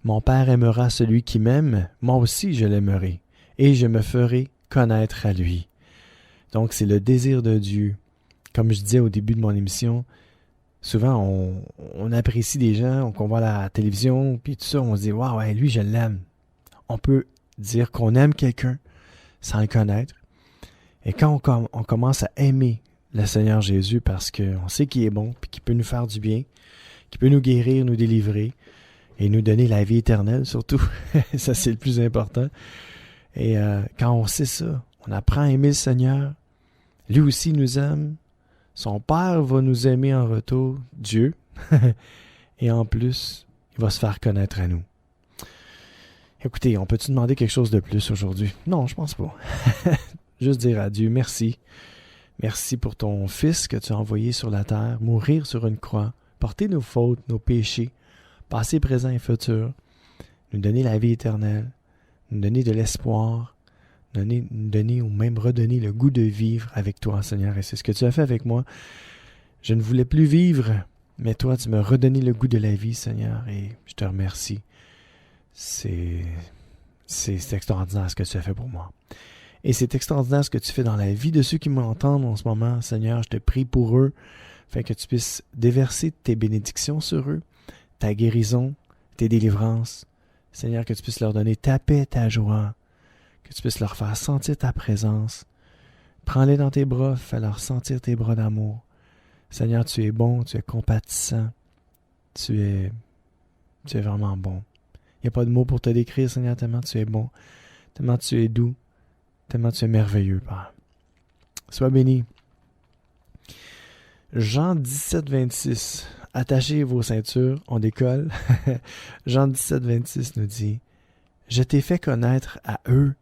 Mon Père aimera celui qui m'aime, moi aussi je l'aimerai, et je me ferai connaître à lui. Donc, c'est le désir de Dieu. Comme je disais au début de mon émission, souvent, on apprécie des gens qu'on voit à la télévision, puis tout ça, on se dit « Waouh, ouais, lui, je l'aime. » On peut dire qu'on aime quelqu'un sans le connaître. Et quand on commence à aimer le Seigneur Jésus parce qu'on sait qu'il est bon, puis qu'il peut nous faire du bien, qu'il peut nous guérir, nous délivrer, et nous donner la vie éternelle, surtout. Ça, c'est le plus important. Et quand on sait ça, on apprend à aimer le Seigneur. Lui aussi nous aime. Son Père va nous aimer en retour, Dieu. Et en plus, il va se faire connaître à nous. Écoutez, on peut-tu demander quelque chose de plus aujourd'hui? Non, je pense pas. Juste dire à Dieu merci. Merci pour ton Fils que tu as envoyé sur la terre, mourir sur une croix, porter nos fautes, nos péchés, passé, présent et futur, nous donner la vie éternelle, nous donner de l'espoir, nous donner ou même redonner le goût de vivre avec toi, Seigneur. Et c'est ce que tu as fait avec moi. Je ne voulais plus vivre, mais toi, tu m'as redonné le goût de la vie, Seigneur, et je te remercie. C'est extraordinaire ce que tu as fait pour moi. Et c'est extraordinaire ce que tu fais dans la vie de ceux qui m'entendent en ce moment. Seigneur, je te prie pour eux, afin que tu puisses déverser tes bénédictions sur eux, ta guérison, tes délivrances. Seigneur, que tu puisses leur donner ta paix, ta joie, que tu puisses leur faire sentir ta présence. Prends-les dans tes bras, fais-leur sentir tes bras d'amour. Seigneur, tu es bon, tu es compatissant, tu es vraiment bon. Il n'y a pas de mots pour te décrire, Seigneur, tellement tu es bon, tellement tu es doux, tellement tu es merveilleux, Père. Sois béni. Jean 17, 26. Attachez vos ceintures, on décolle. Jean 17, 26 nous dit « Je t'ai fait connaître à eux. »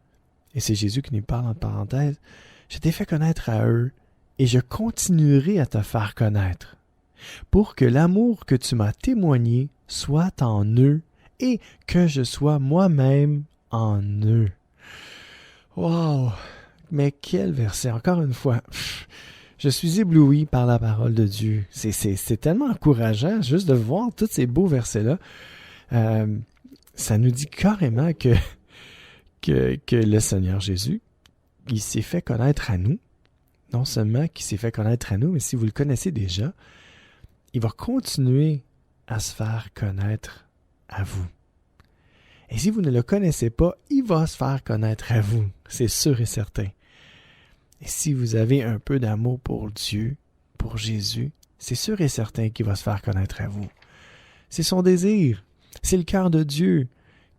Et c'est Jésus qui nous parle en parenthèse. « Je t'ai fait connaître à eux et je continuerai à te faire connaître, pour que l'amour que tu m'as témoigné soit en eux et que je sois moi-même en eux. » Wow! Mais quel verset! Encore une fois, je suis ébloui par la parole de Dieu. C'est tellement encourageant juste de voir tous ces beaux versets-là. Ça nous dit carrément que le Seigneur Jésus, il s'est fait connaître à nous. Non seulement qu'il s'est fait connaître à nous, mais si vous le connaissez déjà, il va continuer à se faire connaître à vous. Et si vous ne le connaissez pas, il va se faire connaître à vous. C'est sûr et certain. Et si vous avez un peu d'amour pour Dieu, pour Jésus, c'est sûr et certain qu'il va se faire connaître à vous. C'est son désir. C'est le cœur de Dieu.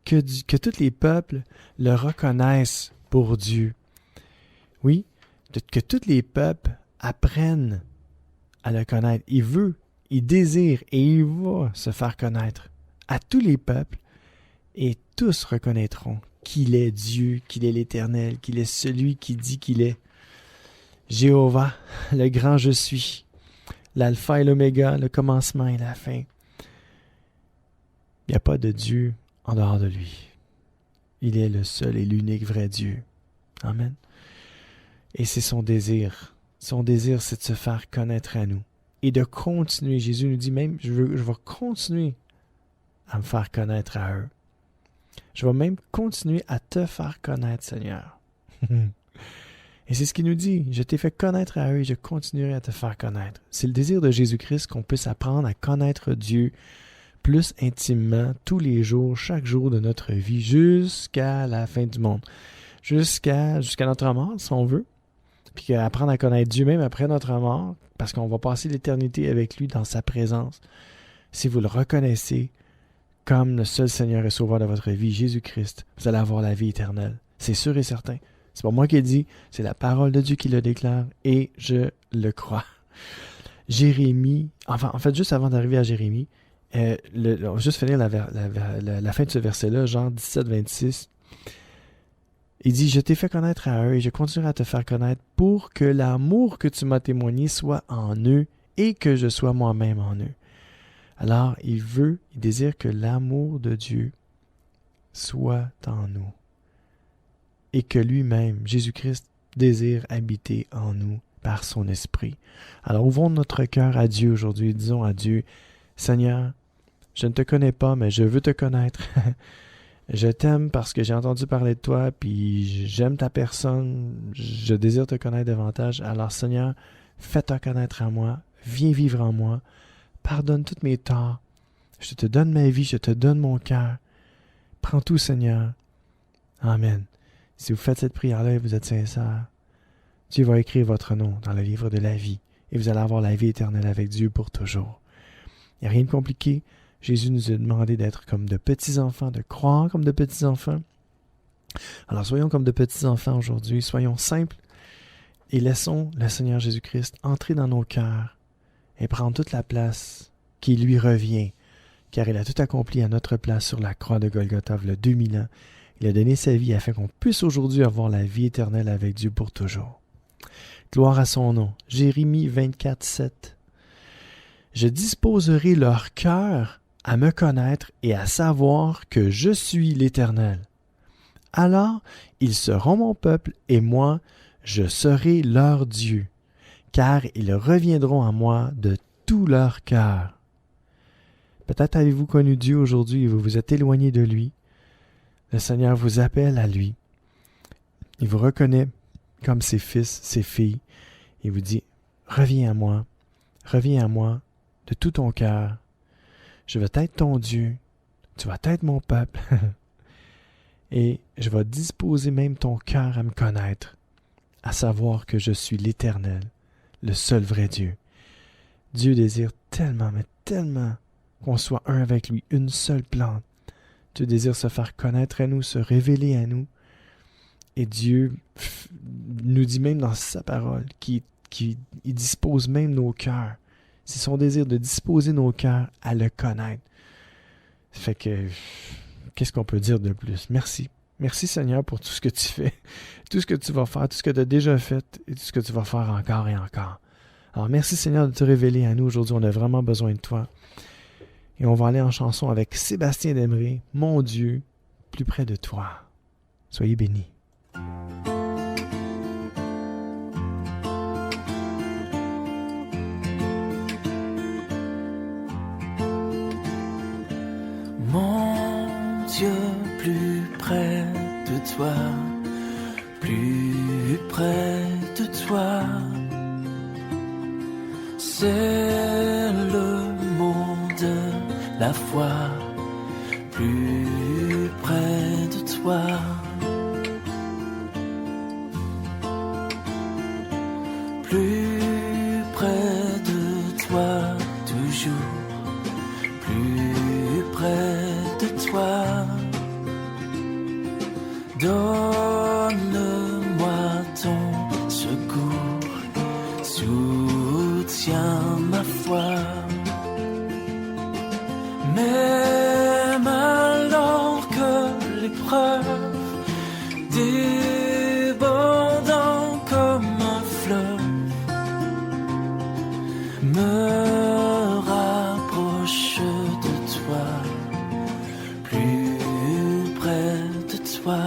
Que tous les peuples le reconnaissent pour Dieu. Oui, que tous les peuples apprennent à le connaître. Il veut, il désire et il va se faire connaître à tous les peuples. Et tous reconnaîtront qu'il est Dieu, qu'il est l'Éternel, qu'il est celui qui dit qu'il est. Jéhovah, le grand je suis, l'alpha et l'oméga, le commencement et la fin. Il n'y a pas de Dieu en dehors de lui. Il est le seul et l'unique vrai Dieu. Amen. Et c'est son désir. Son désir, c'est de se faire connaître à nous. Et de continuer. Jésus nous dit même, je vais continuer à me faire connaître à eux. Je vais même continuer à te faire connaître, Seigneur. Et c'est ce qu'il nous dit. Je t'ai fait connaître à eux et je continuerai à te faire connaître. C'est le désir de Jésus-Christ qu'on puisse apprendre à connaître Dieu plus intimement tous les jours, chaque jour de notre vie, jusqu'à la fin du monde. Jusqu'à notre mort, si on veut. Puis apprendre à connaître Dieu même après notre mort, parce qu'on va passer l'éternité avec lui dans sa présence. Si vous le reconnaissez comme le seul Seigneur et Sauveur de votre vie, Jésus-Christ, vous allez avoir la vie éternelle. C'est sûr et certain. C'est pas moi qui le dis, c'est la parole de Dieu qui le déclare et je le crois. Jérémie, en fait, juste avant d'arriver à Jérémie, on va juste finir la fin de ce verset-là, Jean 17, 26. Il dit, « Je t'ai fait connaître à eux et je continuerai à te faire connaître pour que l'amour que tu m'as témoigné soit en eux et que je sois moi-même en eux. » Alors, il désire que l'amour de Dieu soit en nous et que lui-même, Jésus-Christ, désire habiter en nous par son esprit. Alors, ouvrons notre cœur à Dieu aujourd'hui et disons à Dieu, « Seigneur, je ne te connais pas, mais je veux te connaître. Je t'aime parce que j'ai entendu parler de toi, puis j'aime ta personne, je désire te connaître davantage. Alors, Seigneur, fais-toi connaître à moi, viens vivre en moi, pardonne tous mes torts. Je te donne ma vie, je te donne mon cœur. Prends tout, Seigneur. Amen. » Si vous faites cette prière-là et vous êtes sincère, Dieu va écrire votre nom dans le livre de la vie et vous allez avoir la vie éternelle avec Dieu pour toujours. Il n'y a rien de compliqué. Jésus nous a demandé d'être comme de petits-enfants, de croire comme de petits-enfants. Alors soyons comme de petits-enfants aujourd'hui, soyons simples et laissons le Seigneur Jésus-Christ entrer dans nos cœurs et prendre toute la place qui lui revient, car il a tout accompli à notre place sur la croix de Golgotha il y a 2000 ans. Il a donné sa vie afin qu'on puisse aujourd'hui avoir la vie éternelle avec Dieu pour toujours. Gloire à son nom. Jérémie 24, 7. « Je disposerai leur cœur à me connaître et à savoir que je suis l'Éternel. Alors ils seront mon peuple et moi, je serai leur Dieu, car ils reviendront à moi de tout leur cœur. » Peut-être avez-vous connu Dieu aujourd'hui et vous vous êtes éloigné de lui. Le Seigneur vous appelle à lui. Il vous reconnaît comme ses fils, ses filles. Il vous dit, reviens à moi de tout ton cœur. Je vais être ton Dieu, tu vas être mon peuple, et je vais disposer même ton cœur à me connaître, à savoir que je suis l'Éternel, le seul vrai Dieu. Dieu désire tellement, mais tellement qu'on soit un avec lui, une seule plante. Dieu désire se faire connaître à nous, se révéler à nous, et Dieu nous dit même dans sa parole qu'il dispose même nos cœurs. C'est son désir de disposer nos cœurs à le connaître. Fait que, qu'est-ce qu'on peut dire de plus? Merci. Merci Seigneur pour tout ce que tu fais, tout ce que tu vas faire, tout ce que tu as déjà fait et tout ce que tu vas faire encore et encore. Alors merci Seigneur de te révéler à nous aujourd'hui. On a vraiment besoin de toi. Et on va aller en chanson avec Sébastien Demré, Mon Dieu, plus près de toi. Soyez bénis. Mon Dieu, plus près de toi, plus près de toi, c'est le mot de la foi, plus près de toi. Plus près de toi, toujours, plus près de toi. Donne-moi ton secours, soutiens ma foi. Même alors que l'épreuve débordant comme un fleuve me rapproche de toi, plus près de toi.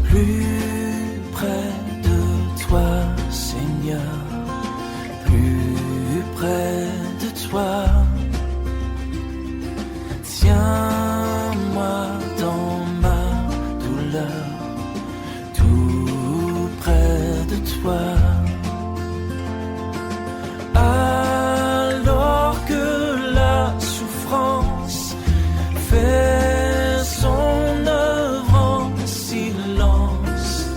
Plus près de toi, Seigneur, plus près de toi. Tiens-moi dans ma douleur, tout près de toi. Alors que la souffrance fait son œuvre en silence,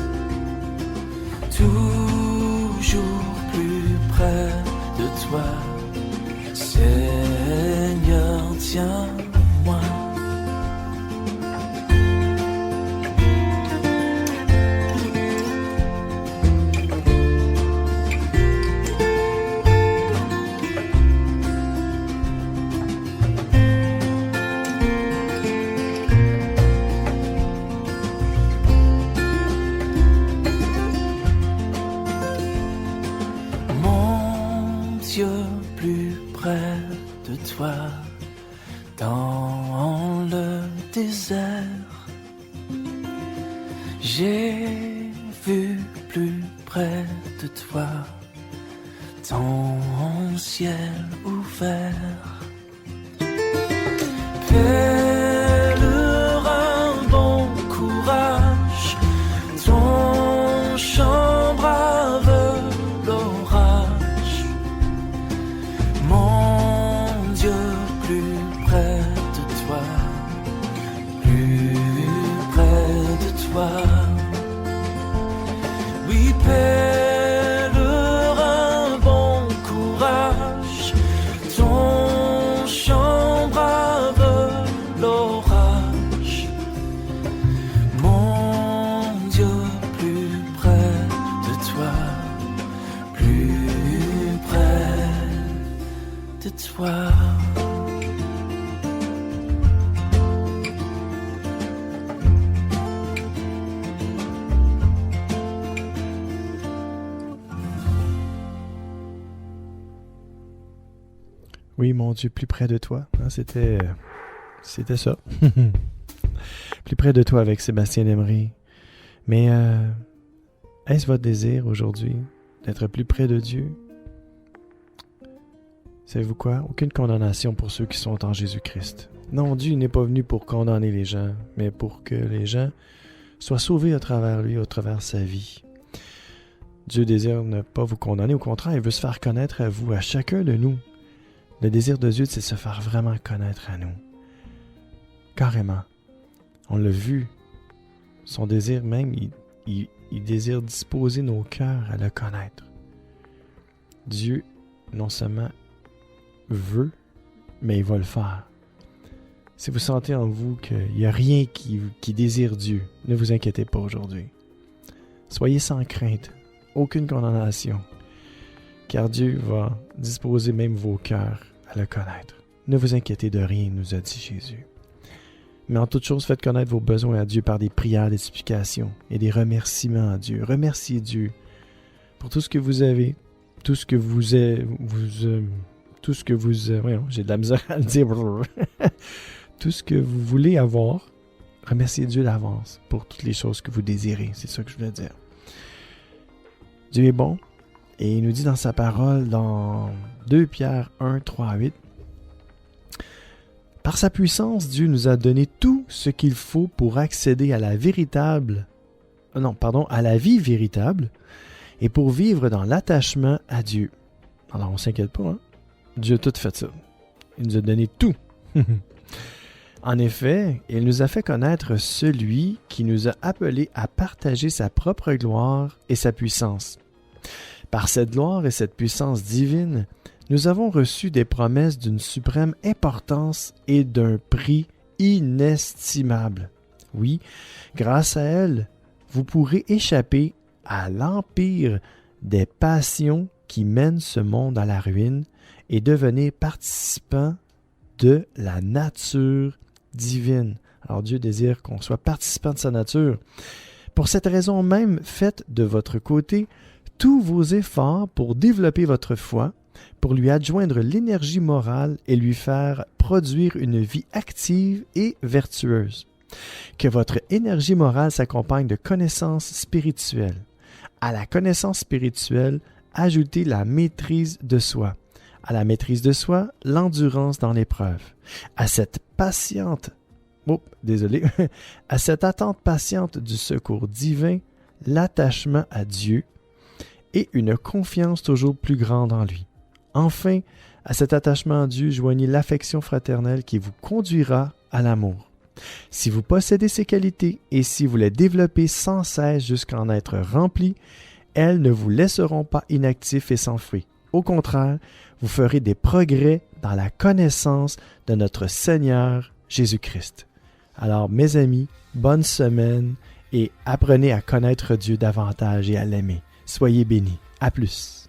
toujours plus près de toi, tiens-moi. Dieu, plus près de toi, dans le désert, j'ai vu plus près de toi, ton ciel ouvert. Pèlerin, bon courage, ton chant brave l'orage. Mon Dieu, plus près de toi, plus près de toi. Oui, pèlerin, bon courage, ton chant brave l'orage. Mon Dieu, plus près de toi, plus près de toi. Oui, mon Dieu, plus près de toi. Hein, c'était ça. Plus près de toi avec Sébastien Lemery. Mais est-ce votre désir aujourd'hui d'être plus près de Dieu? Savez-vous quoi? Aucune condamnation pour ceux qui sont en Jésus-Christ. Non, Dieu n'est pas venu pour condamner les gens, mais pour que les gens soient sauvés à travers lui, à travers sa vie. Dieu désire ne pas vous condamner, au contraire, il veut se faire connaître à vous, à chacun de nous. Le désir de Dieu, c'est de se faire vraiment connaître à nous. Carrément. On l'a vu. Son désir même, il désire disposer nos cœurs à le connaître. Dieu, non seulement veut, mais il va le faire. Si vous sentez en vous qu'il n'y a rien qui désire Dieu, ne vous inquiétez pas aujourd'hui. Soyez sans crainte, aucune condamnation, car Dieu va disposer même vos cœurs à le connaître. Ne vous inquiétez de rien, nous a dit Jésus. Mais en toute chose, faites connaître vos besoins à Dieu par des prières, des supplications et des remerciements à Dieu. Remerciez Dieu pour tout ce que vous avez, tout ce que vous avez, j'ai de la misère à le dire. Tout ce que vous voulez avoir, remerciez Dieu d'avance pour toutes les choses que vous désirez. C'est ça que je voulais dire. Dieu est bon et il nous dit dans sa parole dans 2 Pierre 1, 3 à 8. Par sa puissance, Dieu nous a donné tout ce qu'il faut pour accéder à la vie véritable et pour vivre dans l'attachement à Dieu. Alors, on ne s'inquiète pas, hein? Dieu a tout fait ça. Il nous a donné tout. En effet, il nous a fait connaître celui qui nous a appelés à partager sa propre gloire et sa puissance. Par cette gloire et cette puissance divine, nous avons reçu des promesses d'une suprême importance et d'un prix inestimable. Oui, grâce à elles, vous pourrez échapper à l'empire des passions qui mènent ce monde à la ruine et devenir participant de la nature divine. Alors Dieu désire qu'on soit participant de sa nature. Pour cette raison même, faites de votre côté tous vos efforts pour développer votre foi, pour lui adjoindre l'énergie morale et lui faire produire une vie active et vertueuse. Que votre énergie morale s'accompagne de connaissances spirituelles. À la connaissance spirituelle, ajoutez la maîtrise de soi. À la maîtrise de soi, l'endurance dans l'épreuve. À cette attente patiente du secours divin, l'attachement à Dieu et une confiance toujours plus grande en lui. Enfin, à cet attachement à Dieu, joignez l'affection fraternelle qui vous conduira à l'amour. Si vous possédez ces qualités et si vous les développez sans cesse jusqu'à en être remplis, elles ne vous laisseront pas inactifs et sans fruit. Au contraire, vous ferez des progrès dans la connaissance de notre Seigneur Jésus-Christ. Alors, mes amis, bonne semaine et apprenez à connaître Dieu davantage et à l'aimer. Soyez bénis. À plus.